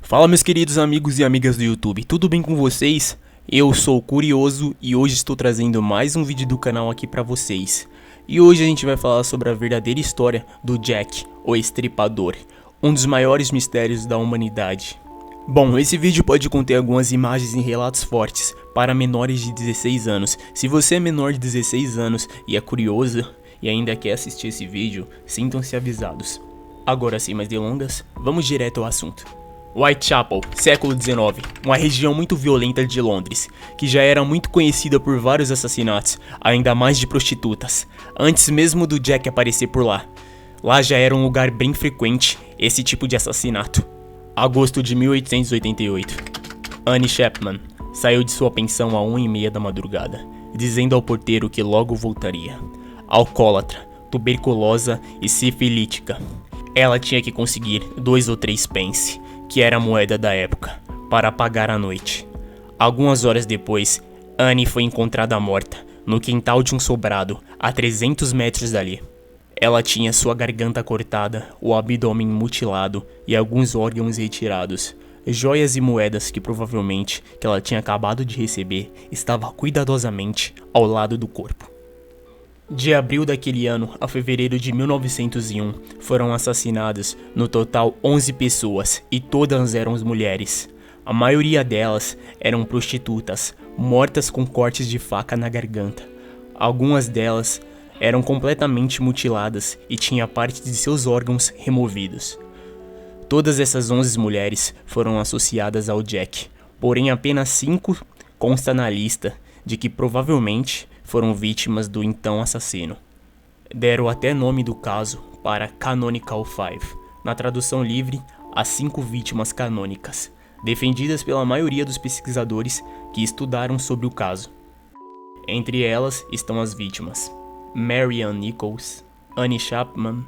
Fala, meus queridos amigos e amigas do YouTube, tudo bem com vocês? Eu sou o Curioso e hoje estou trazendo mais um vídeo do canal aqui pra vocês. E hoje a gente vai falar sobre a verdadeira história do Jack, o Estripador, um dos maiores mistérios da humanidade. Bom, esse vídeo pode conter algumas imagens e relatos fortes para menores de 16 anos. Se você é menor de 16 anos e é curioso e ainda quer assistir esse vídeo, sintam-se avisados. Agora sem mais delongas, vamos direto ao assunto. Whitechapel, século XIX, uma região muito violenta de Londres, que já era muito conhecida por vários assassinatos, ainda mais de prostitutas, antes mesmo do Jack aparecer por lá. Lá já era um lugar bem frequente esse tipo de assassinato. Agosto de 1888. Annie Chapman saiu de sua pensão à 1h30 da madrugada, dizendo ao porteiro que logo voltaria. Alcoólatra, tuberculosa e sifilítica. Ela tinha que conseguir 2 ou 3 pence, que era a moeda da época, para pagar a noite. Algumas horas depois, Annie foi encontrada morta no quintal de um sobrado a 300 metros dali. Ela tinha sua garganta cortada, o abdômen mutilado e alguns órgãos retirados. Joias e moedas que provavelmente que ela tinha acabado de receber estavam cuidadosamente ao lado do corpo. De abril daquele ano a fevereiro de 1901, foram assassinadas no total 11 pessoas e todas eram mulheres. A maioria delas eram prostitutas, mortas com cortes de faca na garganta. Algumas delas eram completamente mutiladas e tinham parte de seus órgãos removidos. Todas essas 11 mulheres foram associadas ao Jack, porém apenas 5 consta na lista de que provavelmente foram vítimas do então assassino. Deram até nome do caso para Canonical Five, na tradução livre, as 5 vítimas canônicas, defendidas pela maioria dos pesquisadores que estudaram sobre o caso. Entre elas estão as vítimas Mary Ann Nichols, Annie Chapman,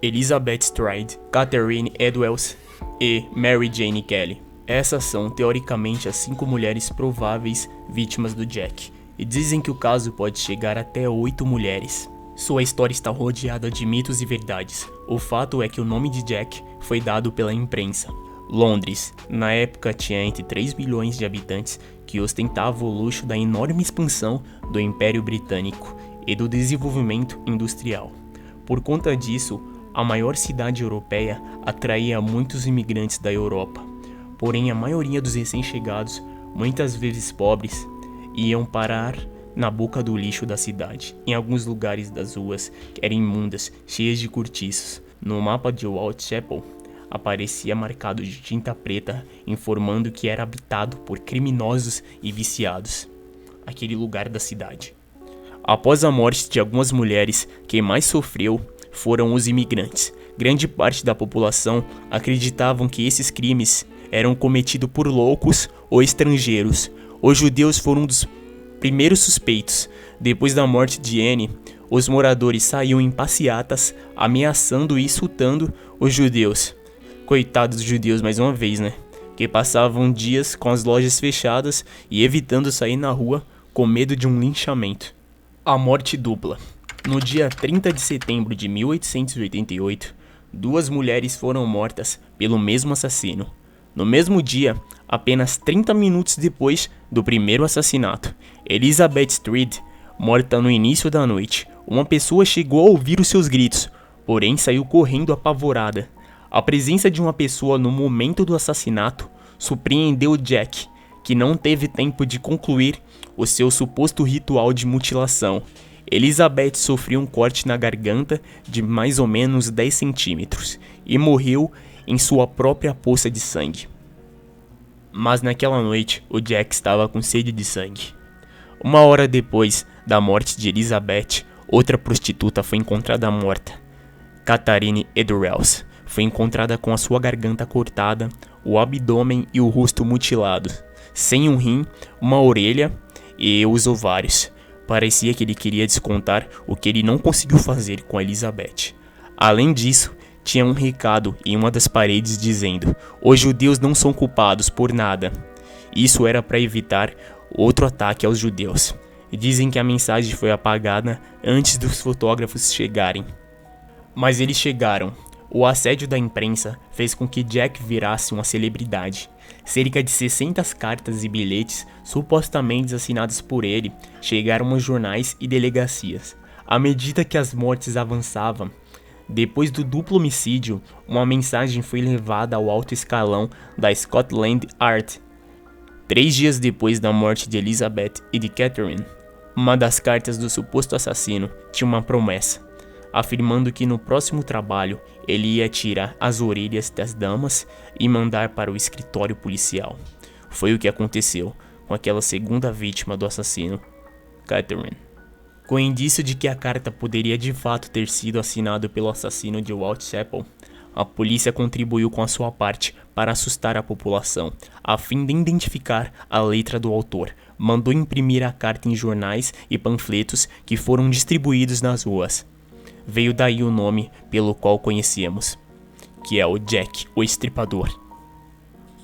Elizabeth Stride, Catherine Edwards e Mary Jane Kelly. Essas são teoricamente as 5 mulheres prováveis vítimas do Jack, e dizem que o caso pode chegar até 8 mulheres. Sua história está rodeada de mitos e verdades. O fato é que o nome de Jack foi dado pela imprensa. Londres, na época, tinha entre 3 milhões de habitantes, que ostentava o luxo da enorme expansão do Império Britânico e do desenvolvimento industrial. Por conta disso, a maior cidade europeia atraía muitos imigrantes da Europa. Porém, a maioria dos recém-chegados, muitas vezes pobres, iam parar na boca do lixo da cidade. Em alguns lugares das ruas que eram imundas, cheias de cortiços. No mapa de Whitechapel aparecia marcado de tinta preta, informando que era habitado por criminosos e viciados. Aquele lugar da cidade. Após a morte de algumas mulheres, quem mais sofreu foram os imigrantes. Grande parte da população acreditavam que esses crimes eram cometidos por loucos ou estrangeiros. Os judeus foram um dos primeiros suspeitos. Depois da morte de Annie, os moradores saíam em passeatas, ameaçando e insultando os judeus. Coitados dos judeus mais uma vez, né? Que passavam dias com as lojas fechadas e evitando sair na rua com medo de um linchamento. A morte dupla. No dia 30 de setembro de 1888, 2 mulheres foram mortas pelo mesmo assassino. No mesmo dia, apenas 30 minutos depois do primeiro assassinato, Elizabeth Stride, morta no início da noite, uma pessoa chegou a ouvir os seus gritos, porém saiu correndo apavorada. A presença de uma pessoa no momento do assassinato surpreendeu Jack, que não teve tempo de concluir o seu suposto ritual de mutilação. Elizabeth sofreu um corte na garganta de mais ou menos 10 centímetros e morreu em sua própria poça de sangue. Mas naquela noite, o Jack estava com sede de sangue. 1 hora depois da morte de Elizabeth, outra prostituta foi encontrada morta. Catherine Edwards foi encontrada com a sua garganta cortada, o abdômen e o rosto mutilados, sem um rim, uma orelha e os ovários. Parecia que ele queria descontar o que ele não conseguiu fazer com Elizabeth. Além disso, tinha um recado em uma das paredes dizendo: "Os judeus não são culpados por nada." Isso era para evitar outro ataque aos judeus. Dizem que a mensagem foi apagada antes dos fotógrafos chegarem. Mas eles chegaram. O assédio da imprensa fez com que Jack virasse uma celebridade. Cerca de 60 cartas e bilhetes supostamente assinados por ele chegaram aos jornais e delegacias. À medida que as mortes avançavam, depois do duplo homicídio, uma mensagem foi levada ao alto escalão da Scotland Yard. 3 dias depois da morte de Elizabeth e de Catherine, uma das cartas do suposto assassino tinha uma promessa, afirmando que no próximo trabalho ele ia tirar as orelhas das damas e mandar para o escritório policial. Foi o que aconteceu com aquela segunda vítima do assassino, Catherine. Com indício de que a carta poderia de fato ter sido assinada pelo assassino de Whitechapel, a polícia contribuiu com a sua parte para assustar a população, a fim de identificar a letra do autor. Mandou imprimir a carta em jornais e panfletos que foram distribuídos nas ruas. Veio daí o nome pelo qual conhecemos, que é o Jack, o Estripador.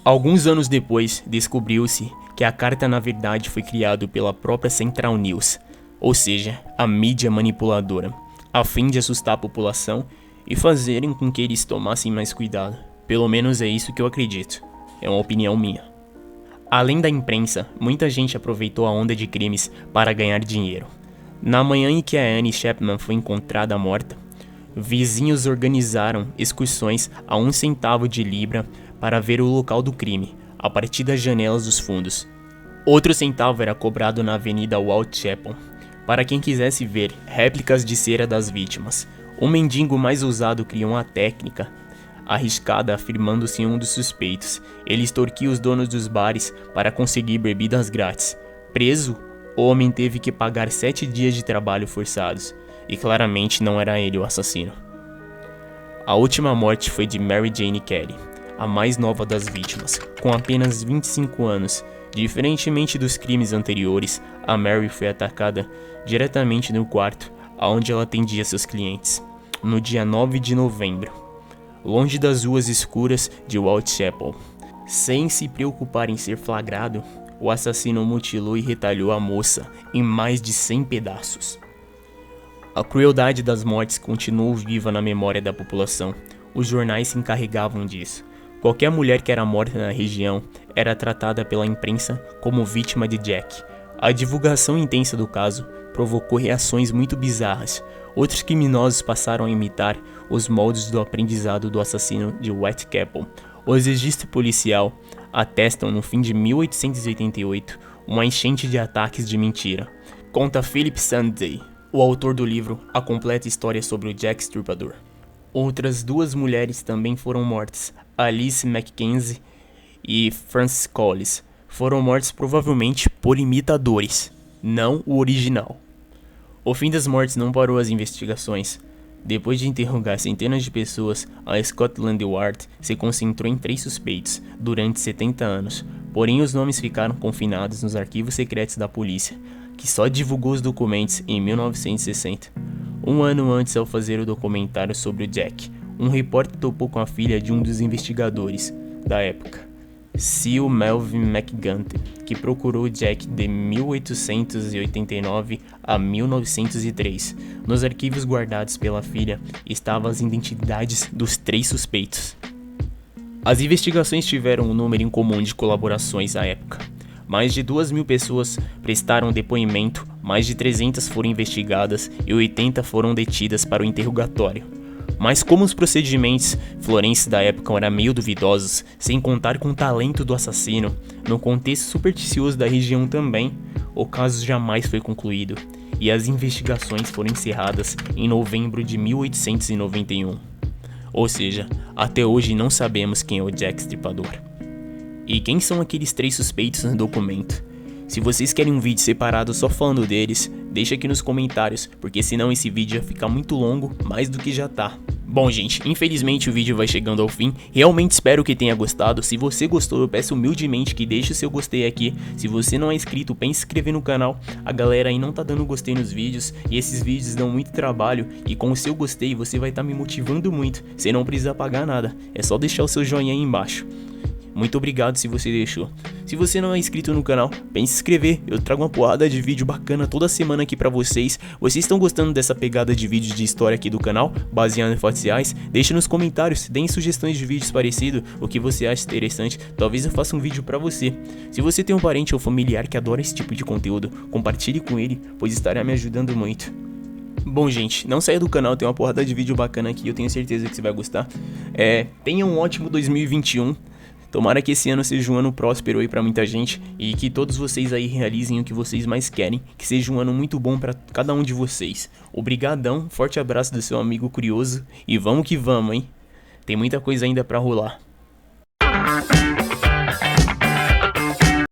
Alguns anos depois, descobriu-se que a carta na verdade foi criada pela própria Central News, ou seja, a mídia manipuladora, a fim de assustar a população e fazerem com que eles tomassem mais cuidado. Pelo menos é isso que eu acredito, é uma opinião minha. Além da imprensa, muita gente aproveitou a onda de crimes para ganhar dinheiro. Na manhã em que a Annie Chapman foi encontrada morta, vizinhos organizaram excursões a 1 centavo de libra para ver o local do crime, a partir das janelas dos fundos. Outro centavo era cobrado na Avenida Whitechapel, para quem quisesse ver réplicas de cera das vítimas. O mendigo mais ousado criou uma técnica arriscada afirmando-se um dos suspeitos. Ele extorquia os donos dos bares para conseguir bebidas grátis. Preso, o homem teve que pagar 7 dias de trabalho forçados, e claramente não era ele o assassino. A última morte foi de Mary Jane Kelly, a mais nova das vítimas, com apenas 25 anos. Diferentemente dos crimes anteriores, a Mary foi atacada diretamente no quarto onde ela atendia seus clientes, no dia 9 de novembro, longe das ruas escuras de Whitechapel. Sem se preocupar em ser flagrado, o assassino mutilou e retalhou a moça em mais de 100 pedaços. A crueldade das mortes continuou viva na memória da população. Os jornais se encarregavam disso. Qualquer mulher que era morta na região era tratada pela imprensa como vítima de Jack. A divulgação intensa do caso provocou reações muito bizarras. Outros criminosos passaram a imitar os moldes do aprendizado do assassino de Whitechapel. Os registros policiais atestam no fim de 1888 uma enchente de ataques de mentira. Conta Philip Sunday, o autor do livro A Completa História sobre o Jack Estripador. Outras 2 mulheres também foram mortas, Alice Mackenzie e Frances Collis. Foram mortas provavelmente por imitadores, não o original. O fim das mortes não parou as investigações. Depois de interrogar centenas de pessoas, a Scotland Yard se concentrou em 3 suspeitos durante 70 anos, porém os nomes ficaram confinados nos arquivos secretos da polícia, que só divulgou os documentos em 1960. Um ano antes, ao fazer o documentário sobre o Jack, um repórter topou com a filha de um dos investigadores da época, Seal Melvin McGunty, que procurou Jack de 1889 a 1903. Nos arquivos guardados pela filha estavam as identidades dos 3 suspeitos. As investigações tiveram um número incomum de colaborações à época. Mais de 2.000 pessoas prestaram depoimento, mais de 300 foram investigadas e 80 foram detidas para o interrogatório. Mas como os procedimentos florenses da época eram meio duvidosos, sem contar com o talento do assassino, no contexto supersticioso da região também, o caso jamais foi concluído, e as investigações foram encerradas em novembro de 1891. Ou seja, até hoje não sabemos quem é o Jack Estripador. E quem são aqueles 3 suspeitos no documento? Se vocês querem um vídeo separado só falando deles, deixa aqui nos comentários, porque senão esse vídeo ia ficar muito longo, mais do que já tá. Bom gente, infelizmente o vídeo vai chegando ao fim, realmente espero que tenha gostado. Se você gostou, eu peço humildemente que deixe o seu gostei aqui. Se você não é inscrito, pense em se inscrever no canal, a galera aí não tá dando gostei nos vídeos, e esses vídeos dão muito trabalho, e com o seu gostei você vai estar me motivando muito, sem não precisar pagar nada, é só deixar o seu joinha aí embaixo. Muito obrigado se você deixou. Se você não é inscrito no canal, pense em se inscrever. Eu trago uma porrada de vídeo bacana toda semana aqui pra vocês. Vocês estão gostando dessa pegada de vídeos de história aqui do canal, baseado em fatos reais? Deixe nos comentários, deem sugestões de vídeos parecidos, o que você acha interessante. Talvez eu faça um vídeo pra você. Se você tem um parente ou familiar que adora esse tipo de conteúdo, compartilhe com ele, pois estará me ajudando muito. Bom, gente, não saia do canal, tem uma porrada de vídeo bacana aqui, eu tenho certeza que você vai gostar. Tenha um ótimo 2021. Tomara que esse ano seja um ano próspero aí pra muita gente e que todos vocês aí realizem o que vocês mais querem, que seja um ano muito bom pra cada um de vocês. Obrigadão, forte abraço do seu amigo curioso e vamos que vamos, hein? Tem muita coisa ainda pra rolar.